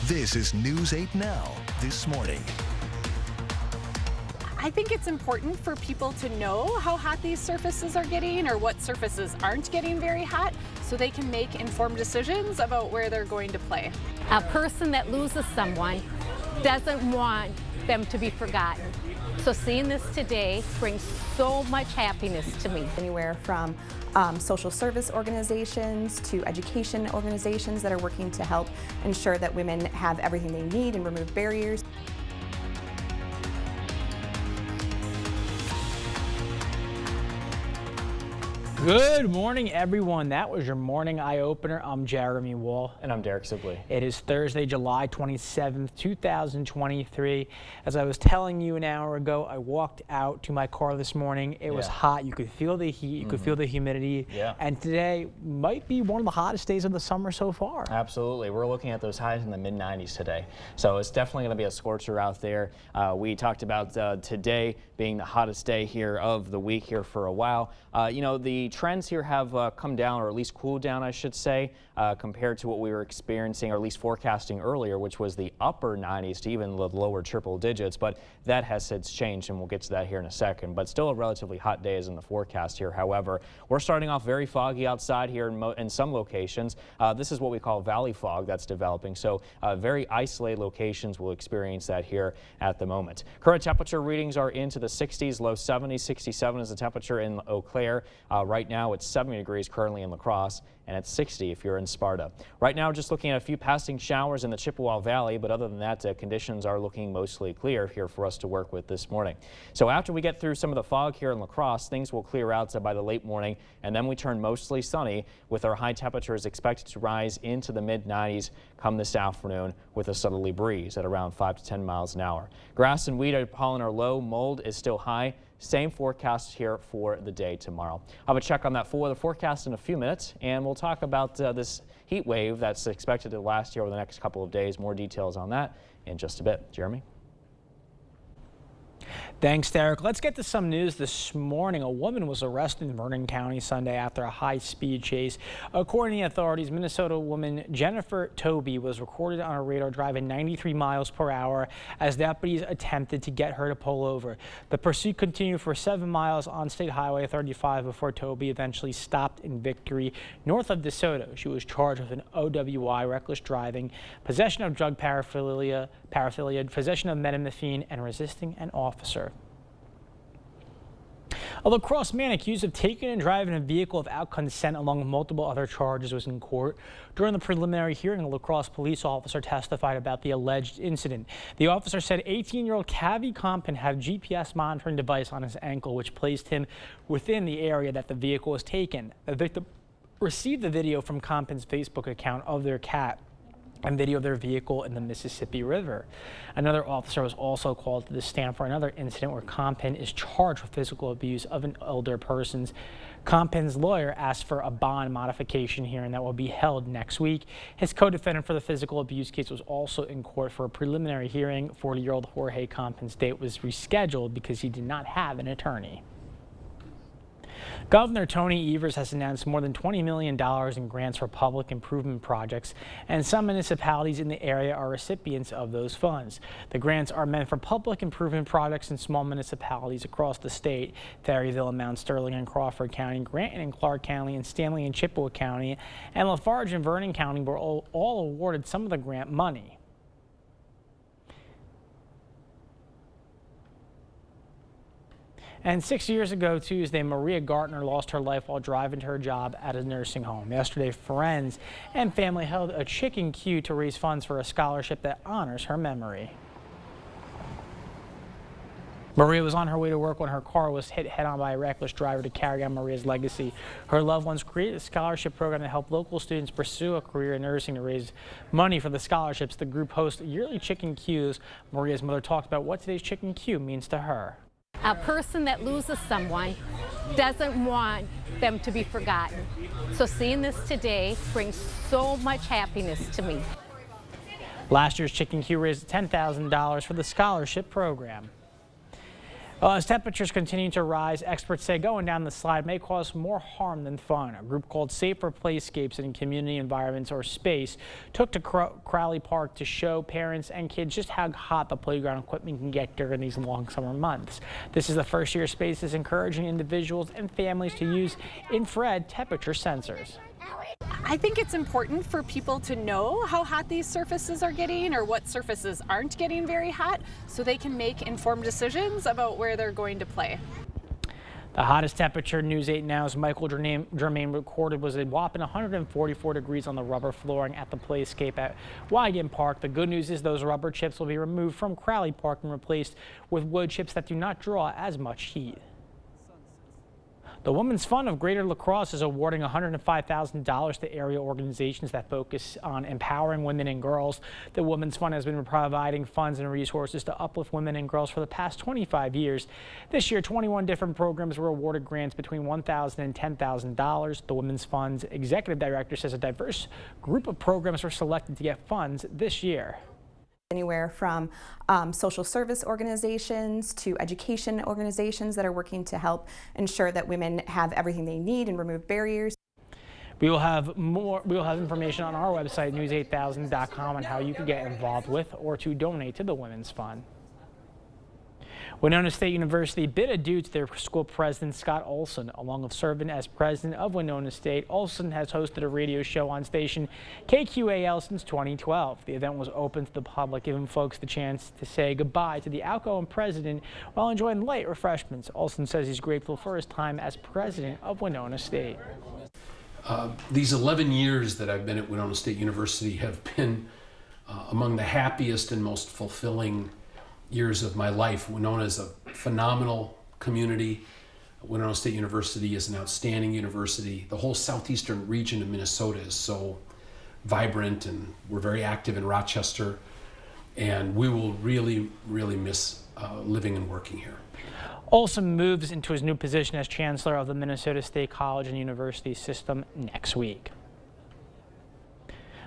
This is News 8 Now, This Morning. I think it's important for people to know how hot these surfaces are getting or what surfaces aren't getting very hot so they can make informed decisions about where they're going to play. A person that loses someone doesn't want them to be forgotten. So seeing this today brings so much happiness to me. Anywhere from social service organizations to education organizations that are working to help ensure that women have everything they need and remove barriers. Good morning, everyone. That was your morning eye opener. I'm Jeremy Wall. And I'm Derek Sibley. It is Thursday, July 27th, 2023. As I was telling you an hour ago, I walked out to my car this morning. It was hot. You could feel the heat. You could feel the humidity. Yeah. And today might be one of the hottest days of the summer so far. Absolutely. We're looking at those highs in the mid-90s today. So it's definitely going to be a scorcher out there. We talked about today being the hottest day here of the week here for a while. You know, the trends here have come down, or at least cooled down, I should say, compared to what we were experiencing, or at least forecasting earlier, which was the upper 90s to even the lower triple digits. But that has since changed, and we'll get to that here in a second. But still a relatively hot day is in the forecast here. However, we're starting off very foggy outside here in some locations. This is what we call valley fog that's developing. So very isolated locations will experience that here at the moment. Current temperature readings are into the 60s, low 70s. 67 is the temperature in Eau Claire. Right now it's 70 degrees currently in La Crosse, and it's 60 if you're in Sparta. Right now, just looking at a few passing showers in the Chippewa Valley, but other than that, conditions are looking mostly clear here for us to work with this morning. So after we get through some of the fog here in La Crosse, things will clear out by the late morning, and then we turn mostly sunny with our high temperatures expected to rise into the mid-90s come this afternoon with a southerly breeze at around 5 to 10 miles an hour. Grass and weed pollen are low, mold is still high. Same forecast here for the day tomorrow. I'll have a check on that full weather forecast in a few minutes, and we'll talk about this heat wave that's expected to last here over the next couple of days. More details on that in just a bit. Jeremy? Thanks, Derek. Let's get to some news this morning. A woman was arrested in Vernon County Sunday after a high-speed chase. According to authorities, Minnesota woman Jennifer Toby was recorded on a radar driving 93 miles per hour as deputies attempted to get her to pull over. The pursuit continued for 7 miles on State Highway 35 before Toby eventually stopped in Victory, north of DeSoto. She was charged with an OWI, reckless driving, possession of drug paraphernalia, possession of methamphetamine, and resisting an officer. A La Crosse man accused of taking and driving a vehicle without consent along with multiple other charges was in court. During the preliminary hearing, a La Crosse police officer testified about the alleged incident. The officer said 18-year-old Cavi Compton had a GPS monitoring device on his ankle, which placed him within the area that the vehicle was taken. The victim received the video from Compton's Facebook account of their cat and video of their vehicle in the Mississippi River. Another officer was also called to the stand for another incident where Compton is charged with physical abuse of an elder person. Compton's lawyer asked for a bond modification hearing that will be held next week. His co-defendant for the physical abuse case was also in court for a preliminary hearing. 40-year-old Jorge Compton's date was rescheduled because he did not have an attorney. Governor Tony Evers has announced more than $20 million in grants for public improvement projects, and some municipalities in the area are recipients of those funds. The grants are meant for public improvement projects in small municipalities across the state: Ferryville, Mount Sterling and Crawford County, Granton and Clark County, and Stanley and Chippewa County, and Lafarge and Vernon County were all awarded some of the grant money. And 6 years ago Tuesday, Maria Gartner lost her life while driving to her job at a nursing home. Yesterday, friends and family held a chicken queue to raise funds for a scholarship that honors her memory. Maria was on her way to work when her car was hit head-on by a reckless driver to carry on Maria's legacy. Her loved ones created a scholarship program to help local students pursue a career in nursing. To raise money for the scholarships, the group hosts yearly chicken queues. Maria's mother talked about what today's chicken queue means to her. A person that loses someone doesn't want them to be forgotten. So seeing this today brings so much happiness to me. Last year's chicken queue raised $10,000 for the scholarship program. Well, as temperatures continue to rise, experts say going down the slide may cause more harm than fun. A group called Safer Playscapes in Community Environments, or SPACE, took to Crowley Park to show parents and kids just how hot the playground equipment can get during these long summer months. This is the first year SPACE is encouraging individuals and families to use infrared temperature sensors. I think it's important for people to know how hot these surfaces are getting or what surfaces aren't getting very hot so they can make informed decisions about where they're going to play. The hottest temperature News 8 Now's Michael Germain recorded was a whopping 144 degrees on the rubber flooring at the Playscape at Wigan Park. The good news is those rubber chips will be removed from Crowley Park and replaced with wood chips that do not draw as much heat. The Women's Fund of Greater La Crosse is awarding $105,000 to area organizations that focus on empowering women and girls. The Women's Fund has been providing funds and resources to uplift women and girls for the past 25 years. This year, 21 different programs were awarded grants between $1,000 and $10,000. The Women's Fund's executive director says a diverse group of programs were selected to get funds this year. Anywhere from social service organizations to education organizations that are working to help ensure that women have everything they need and remove barriers. We will have information on our website, news8000.com, on how you can get involved with or to donate to the Women's Fund. Winona State University bid adieu to their school president, Scott Olson. Along with serving as president of Winona State, Olson has hosted a radio show on station KQAL since 2012. The event was open to the public, giving folks the chance to say goodbye to the outgoing president while enjoying light refreshments. Olson says he's grateful for his time as president of Winona State. These 11 years that I've been at Winona State University have been among the happiest and most fulfilling years of my life. Winona is a phenomenal community. Winona State University is an outstanding university. The whole southeastern region of Minnesota is so vibrant, and we're very active in Rochester, and we will really, really miss living and working here. Olson moves into his new position as chancellor of the Minnesota State College and University System next week.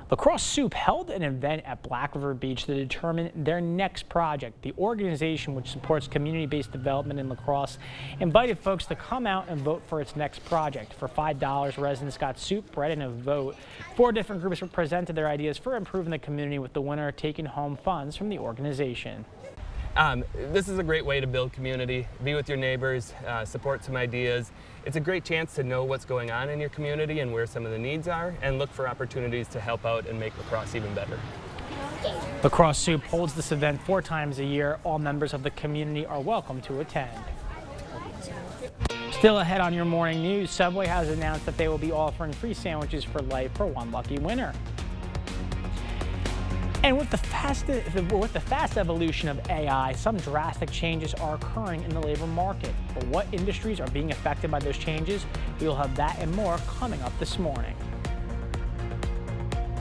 La Crosse Soup held an event at Black River Beach to determine their next project. The organization, which supports community-based development in La Crosse, invited folks to come out and vote for its next project. For $5, residents got soup, bread, and a vote. 4 different groups presented their ideas for improving the community, with the winner taking home funds from the organization. This is a great way to build community, be with your neighbors, support some ideas. It's a great chance to know what's going on in your community and where some of the needs are, and look for opportunities to help out and make La Crosse even better. La Crosse Soup holds this event 4 times a year. All members of the community are welcome to attend. Still ahead on your morning news, Subway has announced that they will be offering free sandwiches for life for one lucky winner. And with the fast evolution of AI, some drastic changes are occurring in the labor market. But what industries are being affected by those changes? We will have that and more coming up this morning.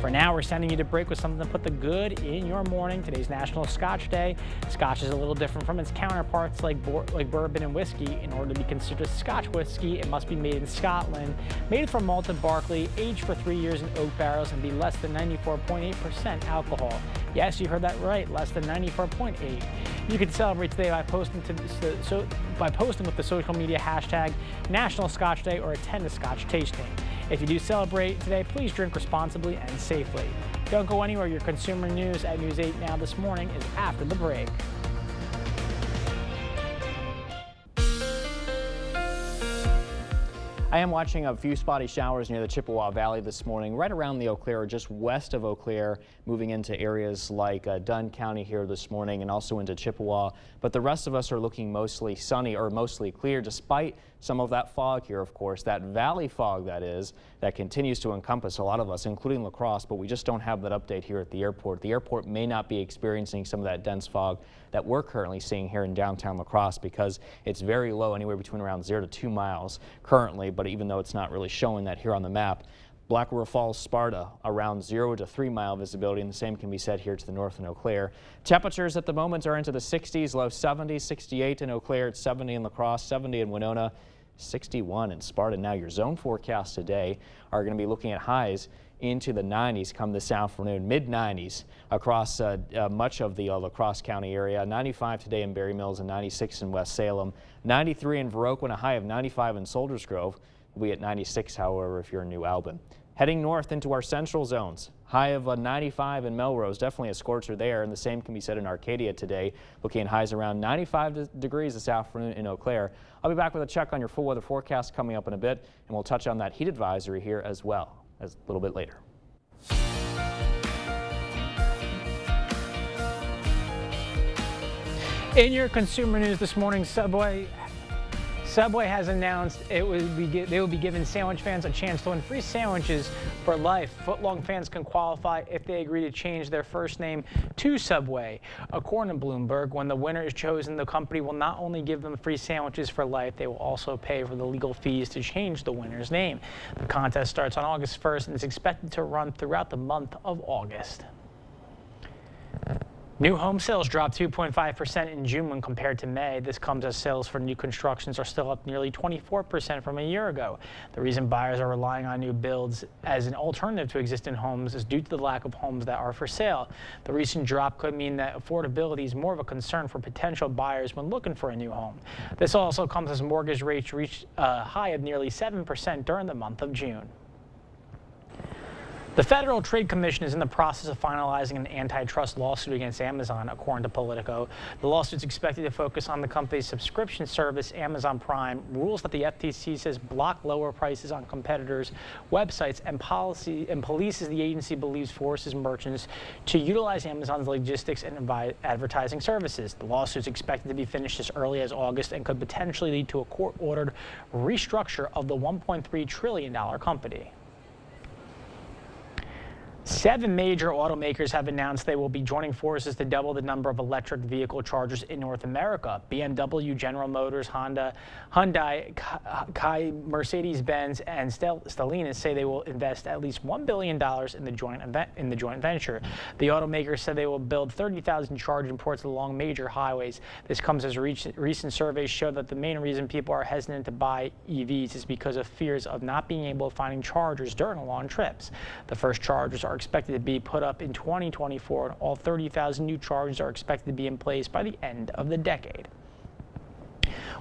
For now, we're sending you to break with something to put the good in your morning. Today's National Scotch Day. Scotch is a little different from its counterparts like bourbon and whiskey. In order to be considered Scotch whiskey, it must be made in Scotland, made from malted barley, aged for 3 years in oak barrels, and be less than 94.8% alcohol. Yes, you heard that right, less than 94.8. You can celebrate today by posting with the social media hashtag National Scotch Day or attend a Scotch tasting. If you do celebrate today, please drink responsibly and safely. Don't go anywhere. Your consumer news at News 8 Now this morning is after the break. I am watching a few spotty showers near the Chippewa Valley this morning, right around the Eau Claire, or just west of Eau Claire, moving into areas like Dunn County here this morning and also into Chippewa. But the rest of us are looking mostly sunny or mostly clear, despite some of that fog here, of course, that valley fog that is, that continues to encompass a lot of us, including La Crosse, but we just don't have that update here at the airport. The airport may not be experiencing some of that dense fog that we're currently seeing here in downtown La Crosse, because it's very low, anywhere between around 0 to 2 miles currently, but even though it's not really showing that here on the map. Black River Falls, Sparta, around 0 to 3 mile visibility, and the same can be said here to the north in Eau Claire. Temperatures at the moment are into the 60s, low 70s, 68 in Eau Claire, it's 70 in La Crosse, 70 in Winona, 61 in Sparta. Now your zone forecasts today are going to be looking at highs into the 90s come this afternoon, mid-90s across much of the La Crosse County area. 95 today in Berry Mills and 96 in West Salem. 93 in Viroqua and a high of 95 in Soldiers Grove. We'll be at 96, however, if you're in New Albin. Heading north into our central zones. High of 95 in Melrose, definitely a scorcher there, and the same can be said in Arcadia today. Looking at highs around 95 degrees this afternoon in Eau Claire. I'll be back with a check on your full weather forecast coming up in a bit, and we'll touch on that heat advisory here as well as a little bit later. In your consumer news this morning, Subway has announced they will be giving sandwich fans a chance to win free sandwiches for life. Footlong fans can qualify if they agree to change their first name to Subway. According to Bloomberg, when the winner is chosen, the company will not only give them free sandwiches for life, they will also pay for the legal fees to change the winner's name. The contest starts on August 1st and is expected to run throughout the month of August. New home sales dropped 2.5% in June when compared to May. This comes as sales for new constructions are still up nearly 24% from a year ago. The reason buyers are relying on new builds as an alternative to existing homes is due to the lack of homes that are for sale. The recent drop could mean that affordability is more of a concern for potential buyers when looking for a new home. This also comes as mortgage rates reached a high of nearly 7% during the month of June. The Federal Trade Commission is in the process of finalizing an antitrust lawsuit against Amazon, according to Politico. The lawsuit is expected to focus on the company's subscription service, Amazon Prime, rules that the FTC says block lower prices on competitors' websites, and policies the agency believes forces merchants to utilize Amazon's logistics and advertising services. The lawsuit is expected to be finished as early as August and could potentially lead to a court-ordered restructure of the $1.3 trillion company. 7 major automakers have announced they will be joining forces to double the number of electric vehicle chargers in North America. BMW, General Motors, Honda, Hyundai, Mercedes-Benz, and Stellantis say they will invest at least $1 billion in the joint venture. The automakers said they will build 30,000 charging ports along major highways. This comes as recent surveys show that the main reason people are hesitant to buy EVs is because of fears of not being able to find chargers during long trips. The first chargers are expected to be put up in 2024, and all 30,000 new chargers are expected to be in place by the end of the decade.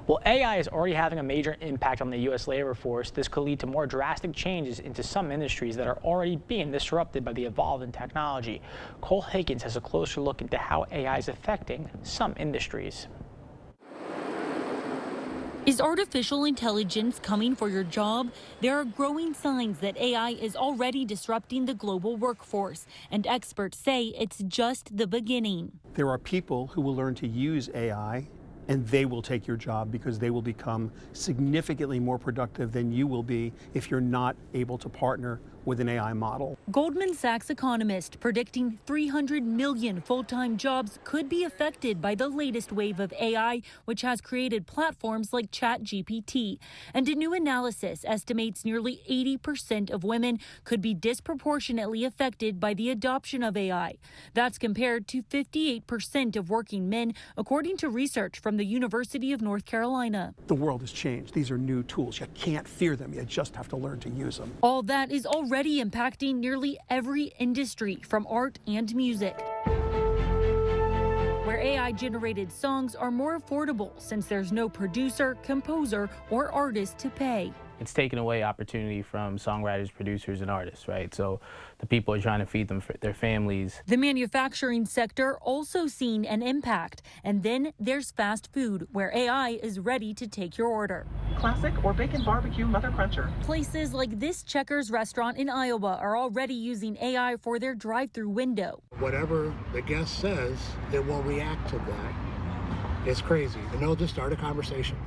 Well, AI is already having a major impact on the U.S. labor force. This could lead to more drastic changes into some industries that are already being disrupted by the evolving technology. Cole Higgins has a closer look into how AI is affecting some industries. Is artificial intelligence coming for your job? There are growing signs that AI is already disrupting the global workforce, and experts say it's just the beginning. There are people who will learn to use AI, and they will take your job because they will become significantly more productive than you will be if you're not able to partner with an AI model. Goldman Sachs economist predicting 300 million full-time jobs could be affected by the latest wave of AI, which has created platforms like ChatGPT. And a new analysis estimates nearly 80% of women could be disproportionately affected by the adoption of AI. That's compared to 58% of working men, according to research from the University of North Carolina. The world has changed. These are new tools. You can't fear them. You just have to learn to use them. All that is already impacting nearly every industry, from art and music, where AI-generated songs are more affordable since there's no producer, composer, or artist to pay. It's taken away opportunity from songwriters, producers, and artists, right? So the people are trying to feed them, their families. The manufacturing sector also seen an impact. And then there's fast food, where AI is ready to take your order. Classic or bacon barbecue mother cruncher. Places like this Checkers restaurant in Iowa are already using AI for their drive-through window. Whatever the guest says, it will react to that. It's crazy. And they'll just start a conversation.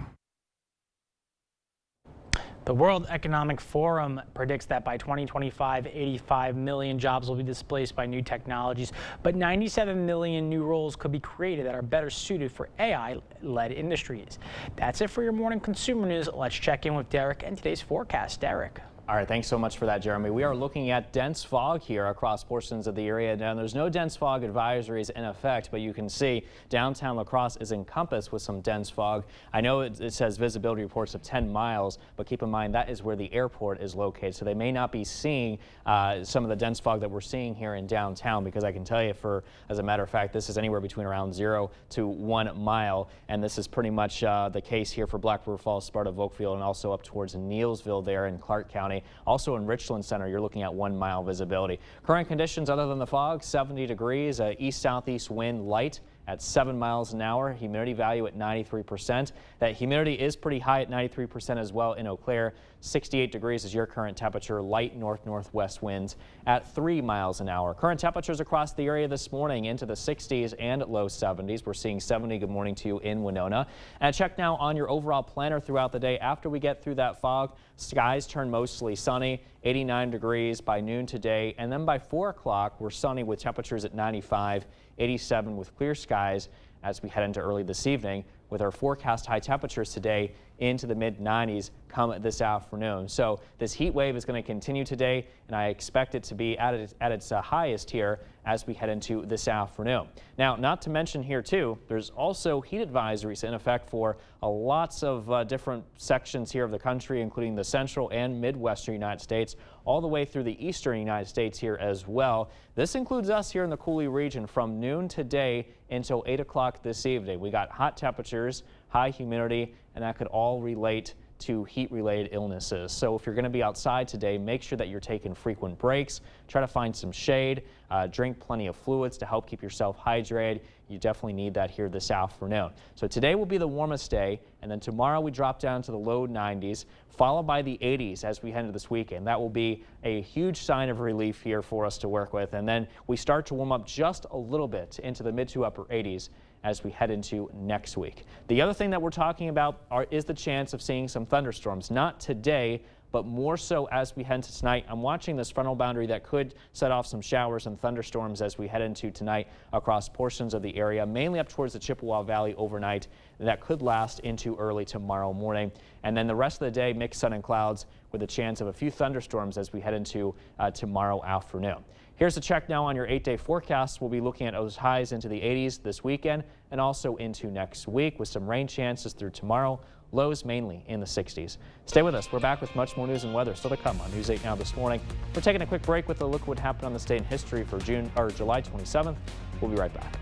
The World Economic Forum predicts that by 2025, 85 million jobs will be displaced by new technologies, but 97 million new roles could be created that are better suited for AI-led industries. That's it for your morning consumer news. Let's check in with Derek and today's forecast. Derek. All right, thanks so much for that, Jeremy. We are looking at dense fog here across portions of the area. Now, there's no dense fog advisories in effect, but you can see downtown La Crosse is encompassed with some dense fog. I know it says visibility reports of 10 miles, but keep in mind that is where the airport is located, so they may not be seeing some of the dense fog that we're seeing here in downtown, because I can tell you, as a matter of fact, this is anywhere between around 0 to 1 mile, and this is pretty much the case here for Black River Falls, Sparta, Volkfield, and also up towards Neillsville there in Clark County. Also in Richland Center, you're looking at 1 mile visibility. Current conditions other than the fog, 70 degrees, east-southeast wind light at 7 miles an hour, humidity value at 93%. That humidity is pretty high at 93% as well in Eau Claire. 68 degrees is your current temperature, light north-northwest winds at 3 miles an hour. Current temperatures across the area this morning into the 60s and low 70s. We're seeing 70. Good morning to you in Winona. And check now on your overall planner throughout the day. After we get through that fog, skies turn mostly sunny, 89 degrees by noon today. And then by 4 o'clock, we're sunny with temperatures at 95, 87 with clear skies as we head into early this evening, with our forecast high temperatures today into the mid-90s come this afternoon. So this heat wave is going to continue today, and I expect it to be at its highest here as we head into this afternoon. Now, not to mention here too, there's also heat advisories in effect for lots of different sections here of the country, including the central and midwestern United States, all the way through the eastern United States here as well. This includes us here in the Coulee region from noon today until 8 o'clock this evening. We got hot temperatures, high humidity, and that could all relate to heat-related illnesses. So if you're going to be outside today, make sure that you're taking frequent breaks. Try to find some shade. Drink plenty of fluids to help keep yourself hydrated. You definitely need that here this afternoon. So today will be the warmest day, and then tomorrow we drop down to the low 90s, followed by the 80s as we head into this weekend. That will be a huge sign of relief here for us to work with, and then we start to warm up just a little bit into the mid to upper 80s as we head into next week. The other thing that we're talking about is the chance of seeing some thunderstorms. Not today, but more so as we head into tonight. I'm watching this frontal boundary that could set off some showers and thunderstorms as we head into tonight across portions of the area, mainly up towards the Chippewa Valley overnight. That could last into early tomorrow morning. And then the rest of the day, mixed sun and clouds with a chance of a few thunderstorms as we head into tomorrow afternoon. Here's a check now on your 8-day forecast. We'll be looking at those highs into the 80s this weekend and also into next week with some rain chances through tomorrow. Lows mainly in the 60s. Stay with us. We're back with much more news and weather still to come on News 8 Now this morning. We're taking a quick break with a look at what happened on the state in history for July 27th. We'll be right back.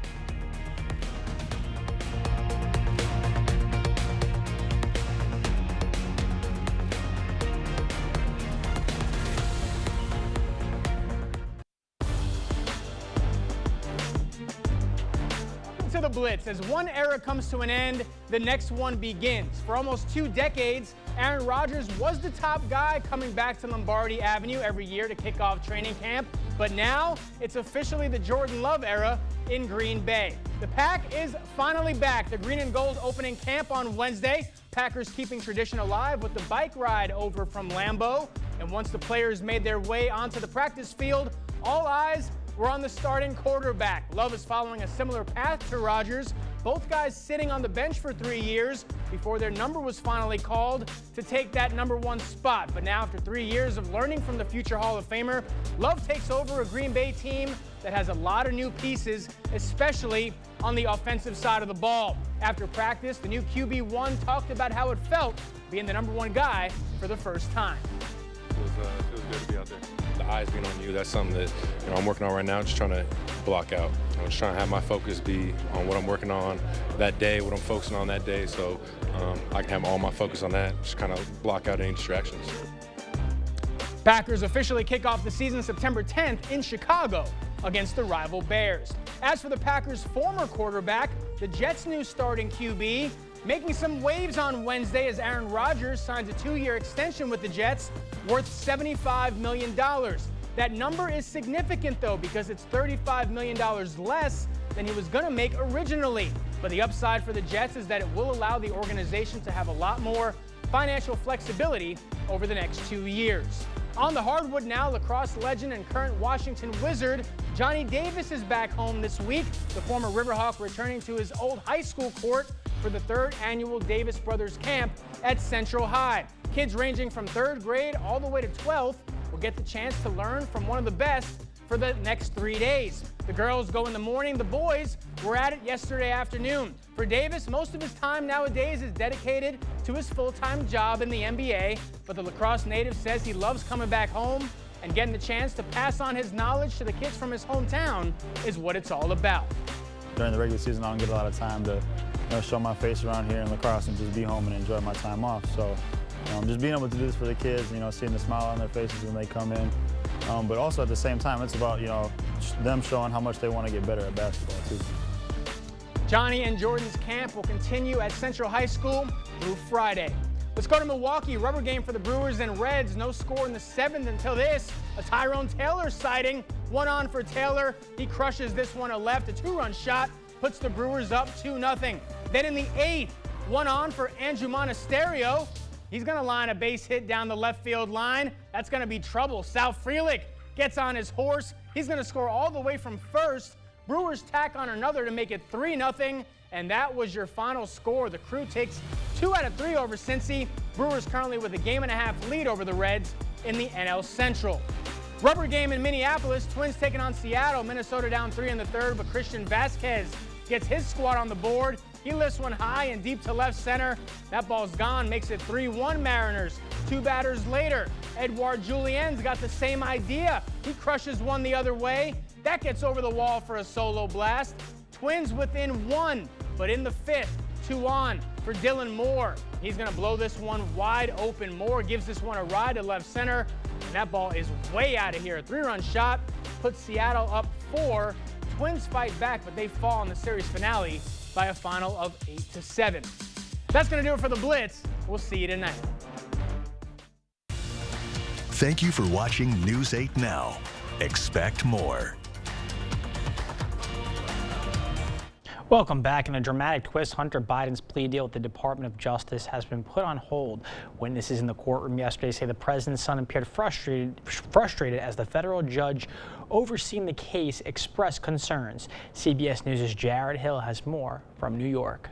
To the Blitz. As one era comes to an end, the next one begins. For almost 2 decades, Aaron Rodgers was the top guy coming back to Lombardi Avenue every year to kick off training camp, but now it's officially the Jordan Love era in Green Bay. The Pack is finally back. The Green and Gold opening camp on Wednesday. Packers keeping tradition alive with the bike ride over from Lambeau. And once the players made their way onto the practice field, all eyes were on the starting quarterback. Love is following a similar path to Rodgers. Both guys sitting on the bench for 3 years before their number was finally called to take that #1 spot. But now, after 3 years of learning from the future Hall of Famer, Love takes over a Green Bay team that has a lot of new pieces, especially on the offensive side of the ball. After practice, the new QB1 talked about how it felt being the #1 guy for the first time. It was good to be out there. The eyes being on you, that's something that I'm working on right now, just trying to block out. I'm just trying to have my focus be on what I'm working on that day, what I'm focusing on that day, so I can have all my focus on that, just kind of block out any distractions. Packers officially kick off the season September 10th in Chicago against the rival Bears. As for the Packers' former quarterback, the Jets' new starting QB, making some waves on Wednesday as Aaron Rodgers signs a 2-year extension with the Jets worth $75 million. That number is significant, though, because it's $35 million less than he was going to make originally. But the upside for the Jets is that it will allow the organization to have a lot more financial flexibility over the next 2 years. On the hardwood now, lacrosse legend and current Washington Wizard Johnny Davis is back home this week. The former Riverhawk returning to his old high school court for the 3rd annual Davis Brothers Camp at Central High. Kids ranging from 3rd grade all the way to 12th will get the chance to learn from one of the best for the next 3 days. The girls go in the morning, the boys were at it yesterday afternoon. For Davis, most of his time nowadays is dedicated to his full-time job in the NBA, but the lacrosse native says he loves coming back home, and getting the chance to pass on his knowledge to the kids from his hometown is what it's all about. During the regular season, I don't get a lot of time to show my face around here in lacrosse and just be home and enjoy my time off. So just being able to do this for the kids, seeing the smile on their faces when they come in. But also at the same time, it's about, them showing how much they want to get better at basketball too. Johnny and Jordan's camp will continue at Central High School through Friday. Let's go to Milwaukee. Rubber game for the Brewers and Reds. No score in the 7th until this. A Tyrone Taylor sighting. 1 on for Taylor. He crushes this one to left. A 2-run shot puts the Brewers up 2-0. Then in the 8th, 1 on for Andrew Monasterio. He's going to line a base hit down the left field line. That's going to be trouble. Sal Frelick gets on his horse. He's going to score all the way from first. Brewers tack on another to make it 3-0. And that was your final score. The Crew takes 2 out of 3 over Cincy. Brewers currently with a 1.5 game lead over the Reds in the NL Central. Rubber game in Minneapolis. Twins taking on Seattle. Minnesota down 3 in the 3rd, but Christian Vasquez gets his squad on the board. He lifts one high and deep to left center. That ball's gone, makes it 3-1 Mariners. 2 batters later, Edouard Julien's got the same idea. He crushes one the other way. That gets over the wall for a solo blast. Twins within 1, but in the 5th, 2 on for Dylan Moore. He's going to blow this one wide open. Moore gives this one a ride to left center, and that ball is way out of here. A 3-run shot puts Seattle up 4. Twins fight back, but they fall in the series finale by a final of 8-7. That's going to do it for the Blitz. We'll see you tonight. Thank you for watching News 8 Now. Expect more. Welcome back. In a dramatic twist, Hunter Biden's plea deal with the Department of Justice has been put on hold. Witnesses in the courtroom yesterday say the president's son appeared frustrated as the federal judge overseeing the case expressed concerns. CBS News' Jared Hill has more from New York.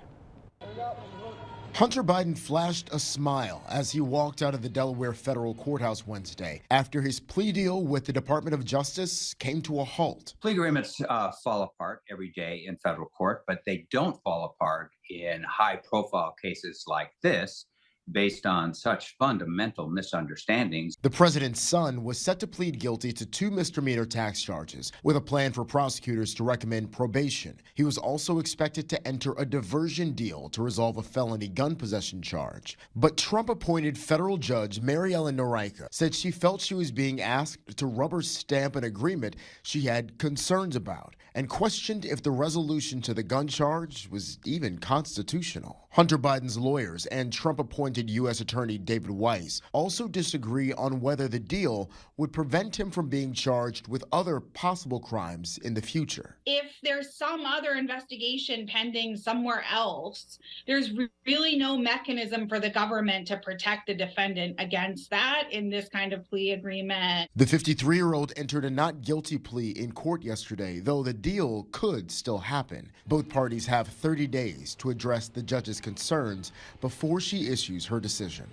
Hunter Biden flashed a smile as he walked out of the Delaware federal courthouse Wednesday after his plea deal with the Department of Justice came to a halt. Plea agreements fall apart every day in federal court, but they don't fall apart in high-profile cases like this, based on such fundamental misunderstandings. The president's son was set to plead guilty to 2 misdemeanor tax charges, with a plan for prosecutors to recommend probation. He was also expected to enter a diversion deal to resolve a felony gun possession charge. But Trump-appointed federal judge Mary Ellen Noreika said she felt she was being asked to rubber stamp an agreement she had concerns about, and questioned if the resolution to the gun charge was even constitutional. Hunter Biden's lawyers and Trump-appointed U.S. Attorney David Weiss also disagree on whether the deal would prevent him from being charged with other possible crimes in the future. If there's some other investigation pending somewhere else, there's really no mechanism for the government to protect the defendant against that in this kind of plea agreement. The 53-year-old entered a not guilty plea in court yesterday, though the deal could still happen. Both parties have 30 days to address the judge's concerns before she issues her decision.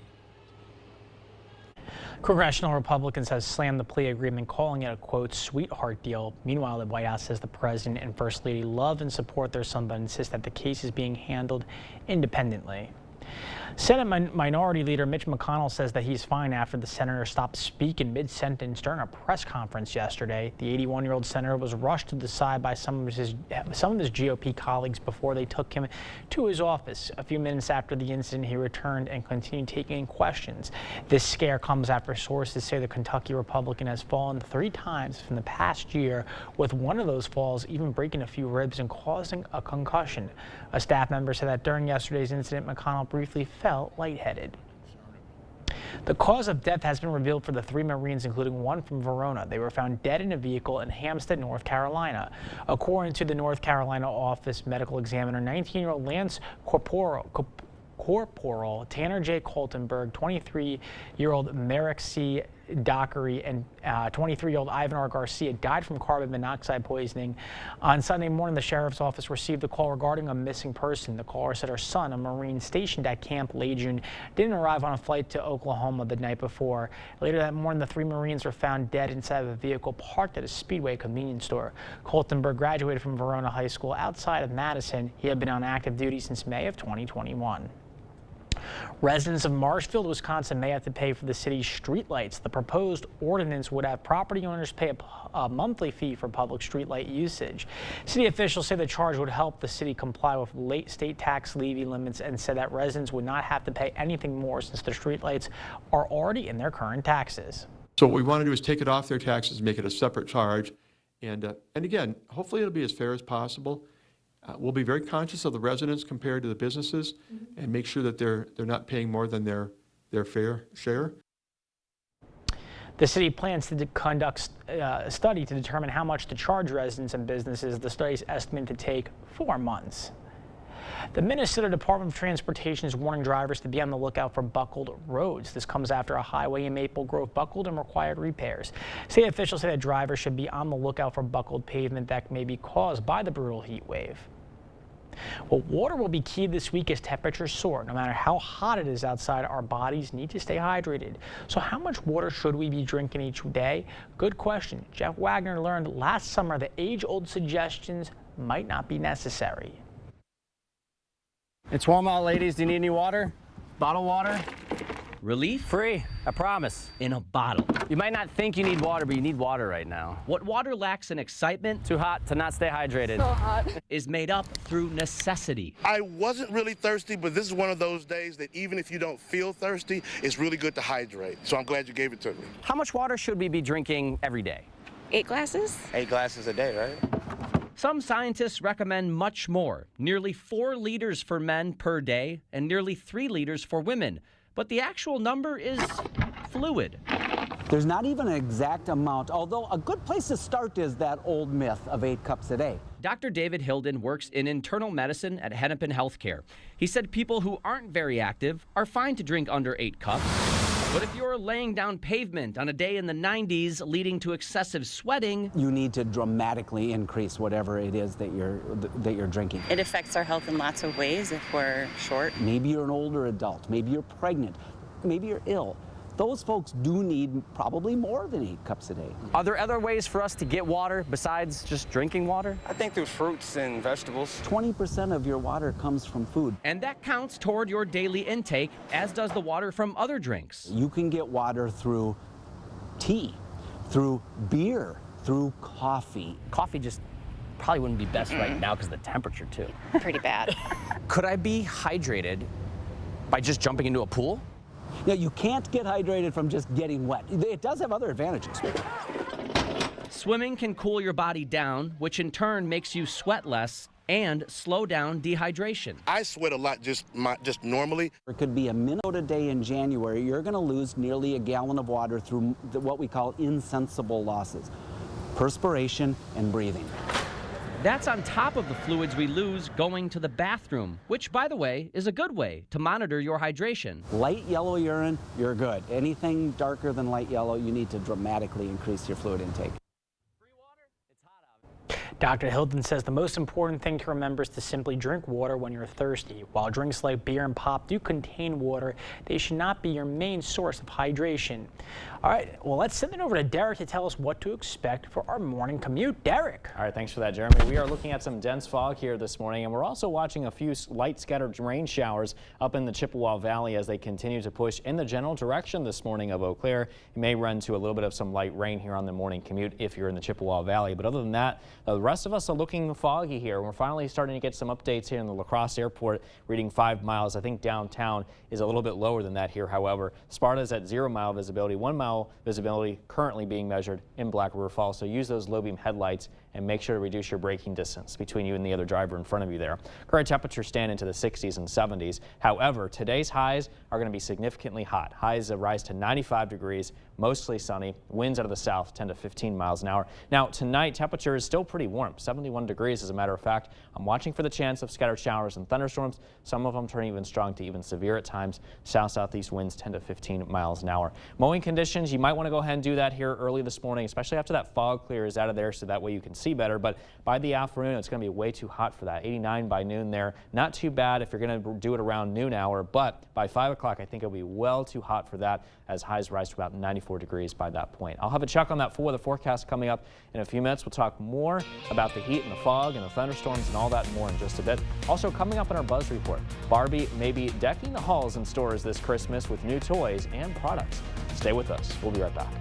Congressional Republicans have slammed the plea agreement, calling it a, quote, sweetheart deal. Meanwhile, the White House says the president and First Lady love and support their son, but insist that the case is being handled independently. Senate Minority Leader Mitch McConnell says that he's fine after the senator stopped speaking mid-sentence during a press conference yesterday. The 81-year-old senator was rushed to the side by some of his GOP colleagues before they took him to his office. A few minutes after the incident, he returned and continued taking questions. This scare comes after sources say the Kentucky Republican has fallen 3 times from the past year, with one of those falls even breaking a few ribs and causing a concussion. A staff member said that during yesterday's incident, McConnell briefly felt lightheaded. The cause of death has been revealed for the 3 Marines, including one from Verona. They were found dead in a vehicle in Hampstead, North Carolina. According to the North Carolina Office Medical Examiner, 19-year-old Lance Corporal Tanner J. Coltenberg, 23-year-old Merrick C. Dockery and 23-year-old Ivan R. Garcia died from carbon monoxide poisoning. On Sunday morning, the sheriff's office received a call regarding a missing person. The caller said her son, a Marine stationed at Camp Lejeune, didn't arrive on a flight to Oklahoma the night before. Later that morning, the 3 Marines were found dead inside of a vehicle parked at a Speedway convenience store. Coltenberg graduated from Verona High School outside of Madison. He had been on active duty since May of 2021. Residents of Marshfield, Wisconsin may have to pay for the city's streetlights. The proposed ordinance would have property owners pay a monthly fee for public streetlight usage. City officials say the charge would help the city comply with late state tax levy limits and said that residents would not have to pay anything more since the streetlights are already in their current taxes. So what we want to do is take it off their taxes, make it a separate charge, and again, hopefully it'll be as fair as possible. We'll be very conscious of the residents compared to the businesses and make sure that they're not paying more than their fair share. The city plans to conduct a study to determine how much to charge residents and businesses. The study is estimated to take 4 months. The Minnesota Department of Transportation is warning drivers to be on the lookout for buckled roads. This comes after a highway in Maple Grove buckled and required repairs. State officials say that drivers should be on the lookout for buckled pavement that may be caused by the brutal heat wave. Well, water will be key this week as temperatures soar. No matter how hot it is outside, our bodies need to stay hydrated. So how much water should we be drinking each day? Good question. Jeff Wagner learned last summer that age-old suggestions might not be necessary. It's warm out, ladies. Do you need any water? Bottled water? Relief? Free, I promise. In a bottle. You might not think you need water, but you need water right now. What water lacks in excitement, too hot to not stay hydrated, so hot, is made up through necessity. I wasn't really thirsty, but this is one of those days that even if you don't feel thirsty, it's really good to hydrate. So I'm glad you gave it to me. How much water should we be drinking every day? 8 glasses? 8 glasses a day, right? Some scientists recommend much more, nearly 4 liters for men per day and nearly 3 liters for women. But the actual number is fluid. There's not even an exact amount, although a good place to start is that old myth of 8 cups a day. Dr. David Hilden works in internal medicine at Hennepin Healthcare. He said people who aren't very active are fine to drink under 8 cups. But if you're laying down pavement on a day in the 90s leading to excessive sweating, you need to dramatically increase whatever it is that you're drinking. It affects our health in lots of ways if we're short. Maybe you're an older adult, maybe you're pregnant, maybe you're ill. Those folks do need probably more than 8 cups a day. Are there other ways for us to get water besides just drinking water? I think through fruits and vegetables. 20% of your water comes from food. And that counts toward your daily intake, as does the water from other drinks. You can get water through tea, through beer, through coffee. Coffee just probably wouldn't be best right now because of the temperature too. Pretty bad. Could I be hydrated by just jumping into a pool? Now, you can't get hydrated from just getting wet. It does have other advantages. Swimming can cool your body down, which in turn makes you sweat less and slow down dehydration. I sweat a lot just normally. It could be a minute a day in January. You're going to lose nearly a gallon of water through what we call insensible losses, perspiration and breathing. That's on top of the fluids we lose going to the bathroom, which, by the way, is a good way to monitor your hydration. Light yellow urine, you're good. Anything darker than light yellow, you need to dramatically increase your fluid intake. Dr. Hilden says the most important thing to remember is to simply drink water when you're thirsty. While drinks like beer and pop do contain water, they should not be your main source of hydration. All right, well, let's send it over to Derek to tell us what to expect for our morning commute. Derek. All right, thanks for that, Jeremy. We are looking at some dense fog here this morning, and we're also watching a few light scattered rain showers up in the Chippewa Valley as they continue to push in the general direction this morning of Eau Claire. You may run into a little bit of some light rain here on the morning commute if you're in the Chippewa Valley, but other than that, the rest of us are looking foggy here. We're finally starting to get some updates here in the La Crosse Airport, reading 5 miles. I think downtown is a little bit lower than that here. However, Sparta's at 0 mile visibility, 1 mile visibility currently being measured in Black River Falls. So use those low beam headlights and make sure to reduce your braking distance between you and the other driver in front of you there. Current temperatures stand into the 60s and 70s. However, today's highs are going to be significantly hot. Highs rise to 95 degrees, mostly sunny. Winds out of the south 10 to 15 miles an hour. Now tonight, temperature is still pretty warm, 71 degrees as a matter of fact. I'm watching for the chance of scattered showers and thunderstorms. Some of them turn even strong to even severe at times. South-southeast winds 10 to 15 miles an hour. Mowing conditions, you might want to go ahead and do that here early this morning, especially after that fog clears out of there, so that way you can see better. But by the afternoon, it's going to be way too hot for that. 89 by noon there. Not too bad if you're going to do it around noon hour, but by 5 o'clock, I think it'll be well too hot for that, as highs rise to about 94 degrees by that point. I'll have a check on that for the forecast coming up in a few minutes. We'll talk more about the heat and the fog and the thunderstorms and all that and more in just a bit. Also coming up in our Buzz Report, Barbie may be decking the halls in stores this Christmas with new toys and products. Stay with us. We'll be right back.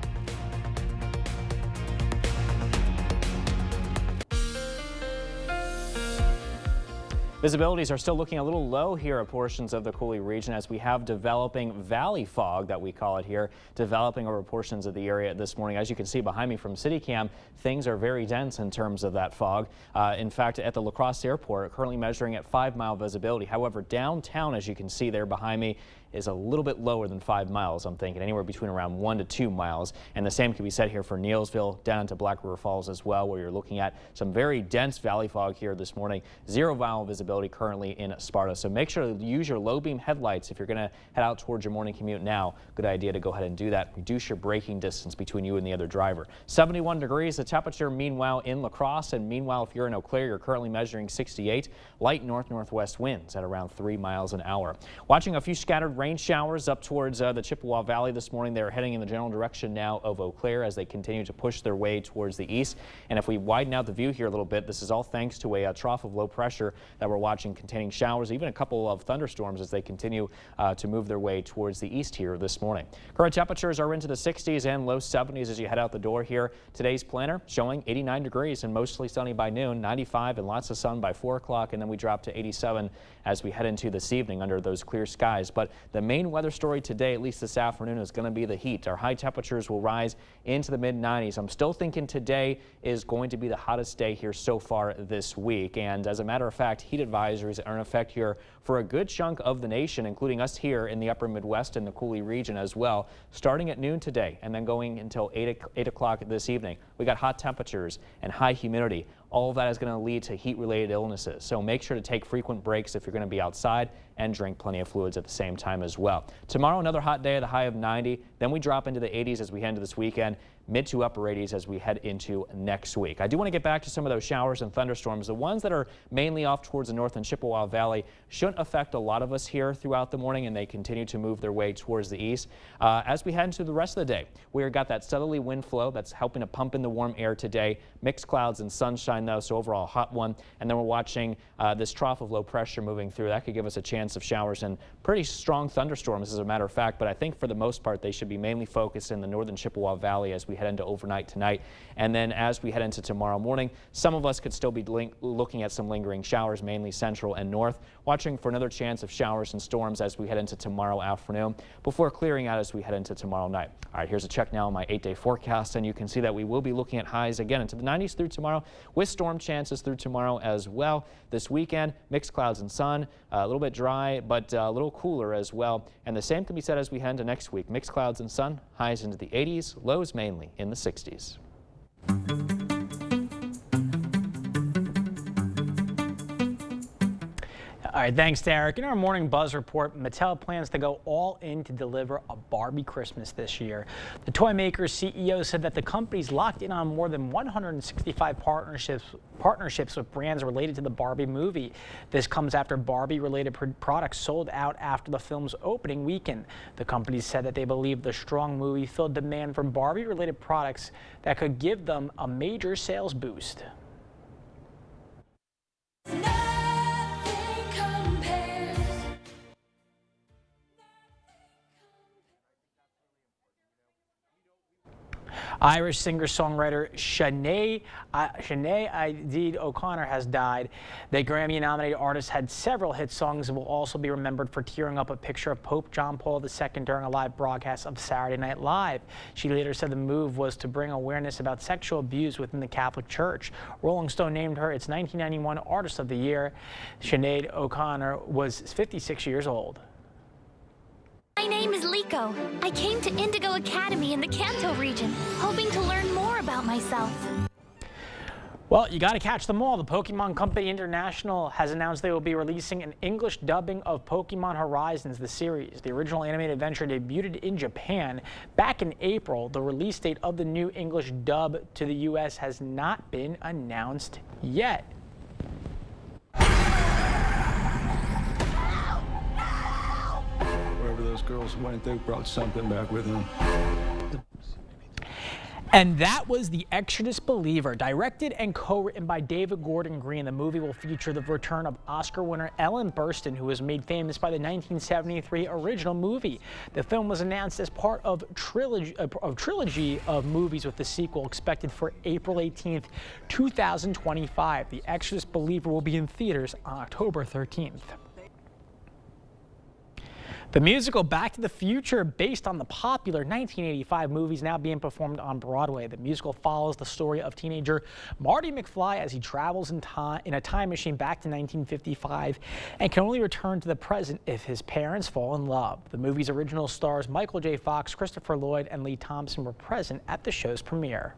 Visibilities are still looking a little low here at portions of the Coulee region as we have developing valley fog, that we call it here, developing over portions of the area this morning. As you can see behind me from CityCam, things are very dense in terms of that fog. In fact, at the La Crosse Airport, currently measuring at 5-mile visibility. However, downtown, as you can see there behind me, is a little bit lower than 5 miles. I'm thinking anywhere between around 1 to 2 miles. And the same can be said here for Neilsville down to Black River Falls as well, where you're looking at some very dense valley fog here this morning. 0-mile visibility currently in Sparta. So make sure to use your low beam headlights if you're going to head out towards your morning commute now. Good idea to go ahead and do that. Reduce your braking distance between you and the other driver. 71 degrees the temperature meanwhile in La Crosse, and meanwhile if you're in Eau Claire, you're currently measuring 68. Light north-northwest winds at around 3 miles an hour. Watching a few scattered rain showers up towards the Chippewa Valley this morning. They're heading in the general direction now of Eau Claire as they continue to push their way towards the east. And if we widen out the view here a little bit, this is all thanks to a trough of low pressure that we're watching containing showers, even a couple of thunderstorms as they continue to move their way towards the east here this morning. Current temperatures are into the 60s and low 70s as you head out the door here. Today's planner showing 89 degrees and mostly sunny by noon, 95 and lots of sun by 4 o'clock, and then we drop to 87 as we head into this evening under those clear skies. But the main weather story today, at least this afternoon, is going to be the heat. Our high temperatures will rise into the mid-90s. I'm still thinking today is going to be the hottest day here so far this week. And as a matter of fact, heat advisories are in effect here for a good chunk of the nation, including us here in the upper Midwest and the Coulee region as well, starting at noon today and then going until 8 o'clock this evening. We got hot temperatures and high humidity. All of that is going to lead to heat-related illnesses. So make sure to take frequent breaks if you're going to be outside and drink plenty of fluids at the same time as well. Tomorrow, another hot day at a high of 90. Then we drop into the 80s as we head into this weekend. Mid to upper 80s as we head into next week. I do want to get back to some of those showers and thunderstorms. The ones that are mainly off towards the north and Chippewa Valley shouldn't affect a lot of us here throughout the morning, and they continue to move their way towards the east. As we head into the rest of the day, we've got that southerly wind flow that's helping to pump in the warm air today. Mixed clouds and sunshine though, so overall hot one. And then we're watching this trough of low pressure moving through. That could give us a chance of showers and pretty strong thunderstorms as a matter of fact, but I think for the most part they should be mainly focused in the northern Chippewa Valley as we head into overnight tonight. And then as we head into tomorrow morning, some of us could still be looking at some lingering showers, mainly central and north, watching for another chance of showers and storms as we head into tomorrow afternoon before clearing out as we head into tomorrow night. All right, here's a check now on my 8-day forecast, and you can see that we will be looking at highs again into the 90s through tomorrow with storm chances through tomorrow as well. This weekend, mixed clouds and sun, a little bit dry, but a little cooler as well. And the same can be said as we head into next week. Mixed clouds and sun, highs into the 80s, lows mainly in the 60s. All right, thanks, Derek. In our morning Buzz report, Mattel plans to go all in to deliver a Barbie Christmas this year. The toy maker's CEO said that the company's locked in on more than 165 partnerships with brands related to the Barbie movie. This comes after Barbie-related products sold out after the film's opening weekend. The company said that they believe the strong movie filled demand for Barbie-related products that could give them a major sales boost. Irish singer-songwriter Sinead O'Connor has died. The Grammy-nominated artist had several hit songs and will also be remembered for tearing up a picture of Pope John Paul II during a live broadcast of Saturday Night Live. She later said the move was to bring awareness about sexual abuse within the Catholic Church. Rolling Stone named her its 1991 Artist of the Year. Sinead O'Connor was 56 years old. My name is Liko. I came to Indigo Academy in the Kanto region, hoping to learn more about myself. Well, you got to catch them all. The Pokemon Company International has announced they will be releasing an English dubbing of Pokemon Horizons, the series. The original animated adventure debuted in Japan back in April. The release date of the new English dub to the U.S. has not been announced yet. Wherever those girls went, they brought something back with them. And that was The Exodus Believer, directed and co-written by David Gordon Green. The movie will feature the return of Oscar winner Ellen Burstyn, who was made famous by the 1973 original movie. The film was announced as part of trilogy of movies, with the sequel expected for April 18th, 2025. The Exodus Believer will be in theaters on October 13th. The musical Back to the Future, based on the popular 1985 movie, is now being performed on Broadway. The musical follows the story of teenager Marty McFly as he travels in a time machine back to 1955 and can only return to the present if his parents fall in love. The movie's original stars Michael J. Fox, Christopher Lloyd, and Lee Thompson were present at the show's premiere.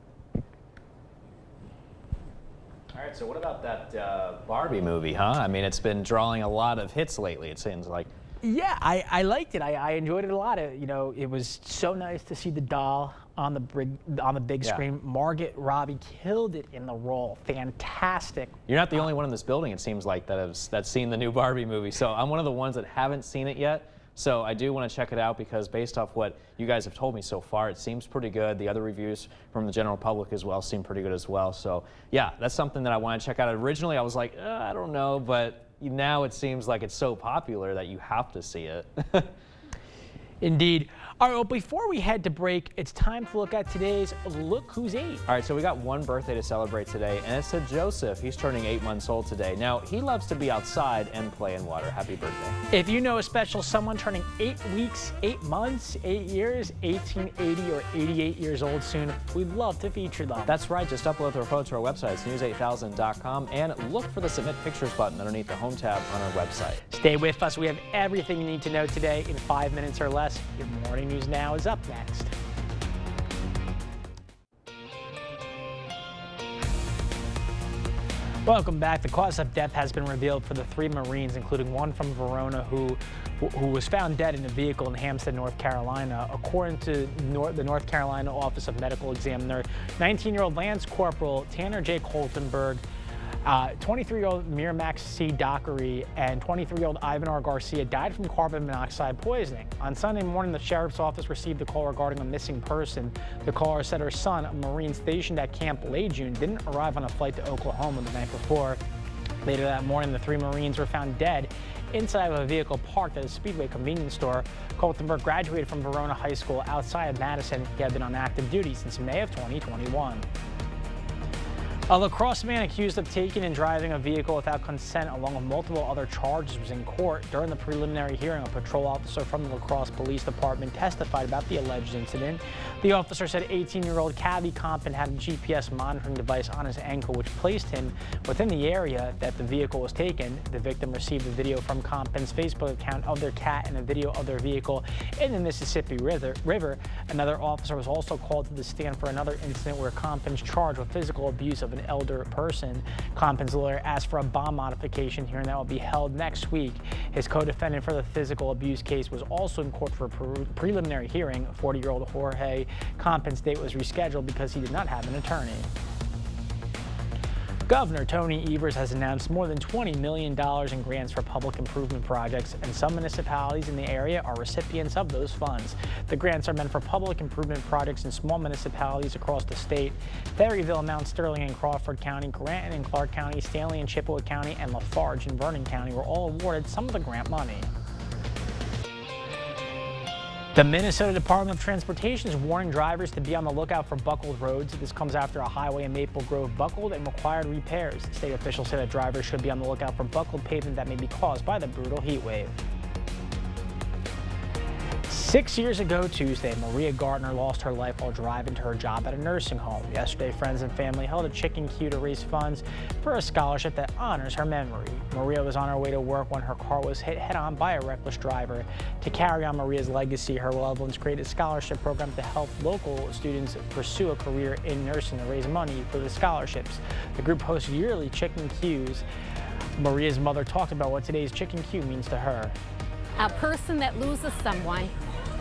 All right, so what about that Barbie movie, huh? I mean, it's been drawing a lot of hits lately, it seems like. Yeah, I liked it. I enjoyed it a lot. It was so nice to see the doll on the big screen. Margot Robbie killed it in the role. Fantastic. You're not the only one in this building, it seems like, that's seen the new Barbie movie. So I'm one of the ones that haven't seen it yet. So I do want to check it out because based off what you guys have told me so far, it seems pretty good. The other reviews from the general public as well seem pretty good as well. So yeah, that's something that I want to check out. Originally, I was like, I don't know, but now it seems like it's so popular that you have to see it. Indeed. All right, well, before we head to break, it's time to look at today's Look Who's 8. All right, so we got one birthday to celebrate today, and it's to Joseph. He's turning 8 months old today. Now, he loves to be outside and play in water. Happy birthday. If you know a special someone turning 8 weeks, 8 months, 8 years, 18, 80, or 88 years old soon, we'd love to feature them. That's right. Just upload their photo to our website. It's news8000.com, and look for the Submit Pictures button underneath the home tab on our website. Stay with us. We have everything you need to know today in 5 minutes or less. Your morning news now is up next. Welcome back. The cause of death has been revealed for the 3 Marines, including one from Verona who was found dead in a vehicle in Hampstead, North Carolina. According to the North Carolina Office of Medical Examiner, 19-year-old Lance Corporal Tanner J. Coltenberg, 23-year-old Miramax C. Dockery, and 23-year-old Ivan R. Garcia died from carbon monoxide poisoning. On Sunday morning, the sheriff's office received a call regarding a missing person. The caller said her son, a Marine stationed at Camp Lejeune, didn't arrive on a flight to Oklahoma the night before. Later that morning, the 3 Marines were found dead inside of a vehicle parked at a Speedway convenience store. Coltenberg graduated from Verona High School outside of Madison. He had been on active duty since May of 2021. A La Crosse man accused of taking and driving a vehicle without consent along with multiple other charges was in court. During the preliminary hearing, a patrol officer from the La Crosse Police Department testified about the alleged incident. The officer said 18-year-old Cavi Compton had a GPS monitoring device on his ankle, which placed him within the area that the vehicle was taken. The victim received a video from Compton's Facebook account of their cat and a video of their vehicle in the Mississippi River. Another officer was also called to the stand for another incident where Compton's charged with physical abuse of an elder person. Compton's lawyer asked for a bond modification hearing that will be held next week. His co-defendant for the physical abuse case was also in court for a preliminary hearing. 40-year-old Jorge Compton's date was rescheduled because he did not have an attorney. Governor Tony Evers has announced more than $20 million in grants for public improvement projects, and some municipalities in the area are recipients of those funds. The grants are meant for public improvement projects in small municipalities across the state. Perryville, Mount Sterling and Crawford County, Granton and Clark County, Stanley and Chippewa County, and Lafarge and Vernon County were all awarded some of the grant money. The Minnesota Department of Transportation is warning drivers to be on the lookout for buckled roads. This comes after a highway in Maple Grove buckled and required repairs. State officials say that drivers should be on the lookout for buckled pavement that may be caused by the brutal heat wave. 6 years ago Tuesday, Maria Gardner lost her life while driving to her job at a nursing home. Yesterday, friends and family held a chicken queue to raise funds for a scholarship that honors her memory. Maria was on her way to work when her car was hit head-on by a reckless driver. To carry on Maria's legacy, her loved ones created a scholarship program to help local students pursue a career in nursing to raise money for the scholarships. The group hosts yearly chicken queues. Maria's mother talked about what today's chicken queue means to her. A person that loses someone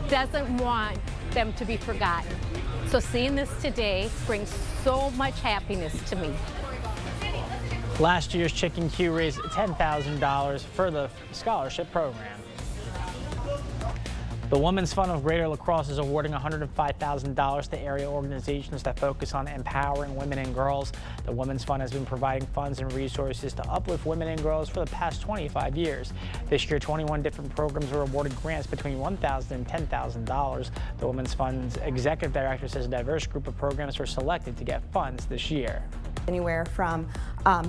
doesn't want them to be forgotten. So seeing this today brings so much happiness to me. Last year's chicken queue raised $10,000 for the scholarship program. The Women's Fund of Greater La Crosse is awarding $105,000 to area organizations that focus on empowering women and girls. The Women's Fund has been providing funds and resources to uplift women and girls for the past 25 years. This year, 21 different programs were awarded grants between $1,000 and $10,000. The Women's Fund's executive director says a diverse group of programs were selected to get funds this year. Anywhere from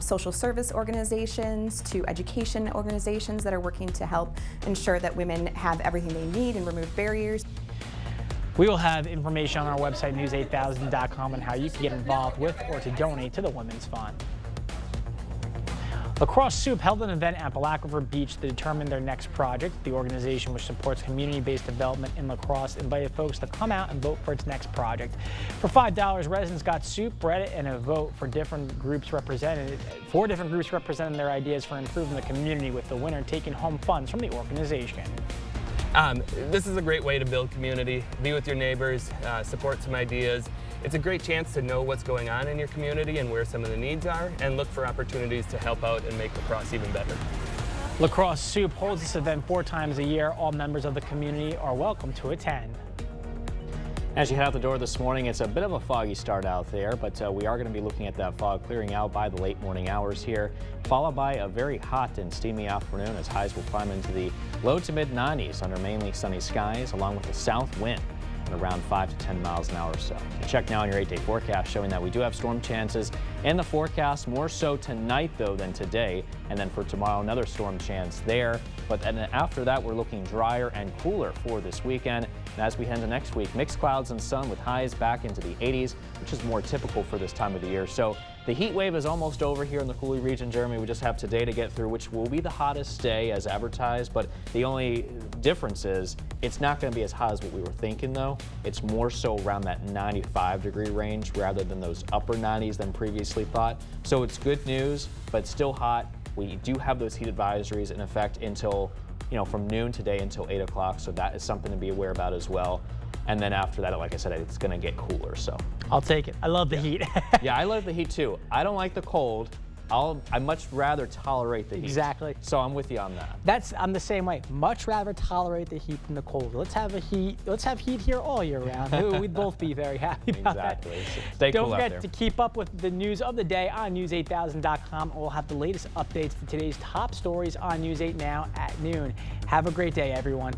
social service organizations to education organizations that are working to help ensure that women have everything they need and remove barriers. We will have information on our website, news8000.com, on how you can get involved with or to donate to the Women's Fund. La Crosse Soup held an event at Black River Beach to determine their next project. The organization, which supports community-based development in La Crosse, invited folks to come out and vote for its next project. For $5, residents got soup, bread, and a vote for different groups represented. 4 different groups represented their ideas for improving the community, with the winner taking home funds from the organization. This is a great way to build community, be with your neighbors, support some ideas. It's a great chance to know what's going on in your community and where some of the needs are, and look for opportunities to help out and make La Crosse even better. La Crosse Soup holds this event 4 times a year. All members of the community are welcome to attend. As you head out the door this morning, it's a bit of a foggy start out there, but we are going to be looking at that fog clearing out by the late morning hours here, followed by a very hot and steamy afternoon as highs will climb into the low to mid 90s under mainly sunny skies, along with a south wind at around 5 to 10 miles an hour or so. Check now on your 8-day forecast showing that we do have storm chances in the forecast, more so tonight though than today, and then for tomorrow another storm chance there. But then after that we're looking drier and cooler for this weekend. And as we head into next week, mixed clouds and sun with highs back into the 80s, which is more typical for this time of the year. So the heat wave is almost over here in the Cooley region, Jeremy. We just have today to get through, which will be the hottest day as advertised. But the only difference is it's not going to be as hot as what we were thinking, though. It's more so around that 95-degree range rather than those upper 90s than previously thought. So it's good news, but still hot. We do have those heat advisories in effect until, from noon today until 8 o'clock. So that is something to be aware about as well. And then after that, like I said, it's going to get cooler. So I'll take it. I love the heat. Yeah, I love the heat too. I don't like the cold. I much rather tolerate the heat. Exactly. So I'm with you on that. I'm the same way. Much rather tolerate the heat than the cold. Let's have heat here all year round. We'd both be very happy about exactly. that. So stay cool out there. Don't forget to keep up with the news of the day on news8000.com. We'll have the latest updates to today's top stories on News 8 Now at noon. Have a great day, everyone.